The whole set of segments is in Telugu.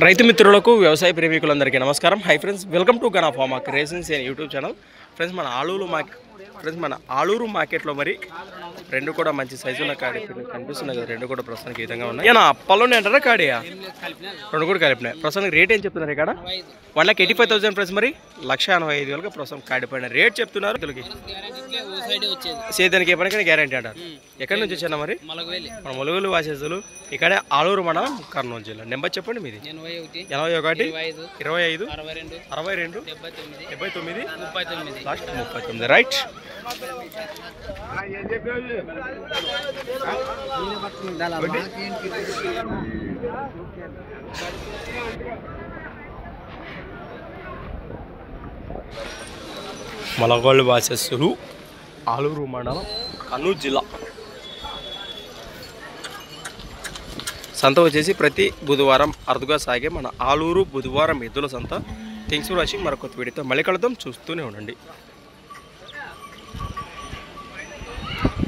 రైతు మిత్రులకు వ్యవసాయ ప్రేమికులందరికీ నమస్కారం. Hi friends, welcome to Gana pharma creations and YouTube channel. Friends, మన ఆలూరు మార్కెట్లో మరి రెండు కూడా మంచి సైజున్న కాడి కనిపిస్తున్నాయి కదా. రెండు కూడా ప్రస్తుతానికి ఈ విధంగా ఉన్నాయి. ఏనా పళ్ళునే అంటారా కాడియా? రెండు కూడా కలిపినాయి. ప్రస్తుతానికి రేట్ ఏం చెప్తున్నారు ఇక్కడ? 1,85,000 ఫ్రెండ్స్. మరి 1,85,000 ప్రస్తుతం కాడిపోయిన రేట్ చెప్తున్నారు. సేదానికి ఏ పనికైనా గ్యారంటీ అంటారు. ఎక్కడి నుంచి వచ్చాను మరి? మన ములుగులు వాసేసులు ఇక్కడే ఆలూరు మండలం, కర్నూలు జిల్లా. నెంబర్ చెప్పండి మీది. 81 25 62 79 లాస్ట్ 39. రైట్. మలగోళ్ళు వాసేసులు, ఆలూరు మండలం, కర్నూలు జిల్లా. సంత వచ్చేసి ప్రతి బుధవారం అరుదుగా సాగే మన ఆలూరు బుధవారం ఎద్దుల సంత. Thanks for watching. మరొక వీడియోతో మళ్ళీ కలుద్దాం. చూస్తూనే ఉండండి.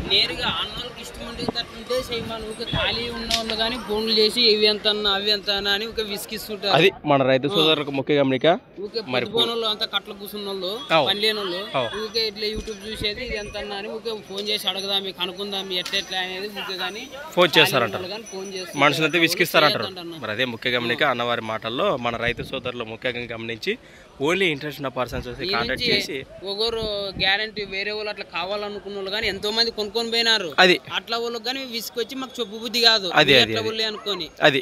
నేరుగా అన్నోళ్ళకి ఇష్టం ఉంటే తట్టుంటే చేయమని ఒక ఖాళీ ఉన్న వాళ్ళు కానీ ఫోన్లు చేసి ఇవి ఎంత అన్నా అవి ఎంత అన్నా అని ఒక విసిగిస్తుంటారు. అది మన రైతు సోదరులకు ముఖ్య గమనిక. మరి వాళ్ళు అంతా కట్ల కూర్చున్న వాళ్ళు, పని లేని వాళ్ళు ఊకే ఇట్లా యూట్యూబ్ చూసేది ఇది ఎంత అన్నా అని ఊకే ఫోన్ చేసి అడగదాం, కనుక్కుందాం ఎట్లా అనేది ఊకే కానీ ఫోన్ చేస్తారంట. ఫోన్ చేస్తారు, మనుషులైతే విసిగిస్తారంటారు. మరి అదే ముఖ్య గమనిక. అన్నవారి మాటల్లో మన రైతు సోదరులు ముఖ్యంగా గమనించి ఓన్లీ ఇంట్రెస్ట్ ఉన్న పర్సన్స్ కాంటాక్ట్ చేసి ఒకరు గ్యారంటీ వేరే వాళ్ళు అట్లా కావాలనుకున్న వాళ్ళు కానీ ఎంతో మంది కొనుక్కొని పోయినారు. అది అట్లా వాళ్ళకి కానీ విసుకొచ్చి మాకు చెప్పు బుద్ధి కాదు అనుకోని. అది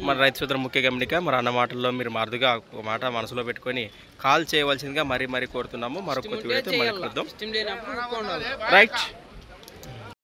మన రైతు సోదరు ముఖ్య గమనిక. మరి అన్న మాటల్లో మీరు మరుదుగా ఒక మాట మనసులో పెట్టుకొని కాల్ చేయవలసిందిగా మరీ కోరుతున్నాము. మరొక వీడియోతో మళ్ళీ కలుద్దాం. రైట్.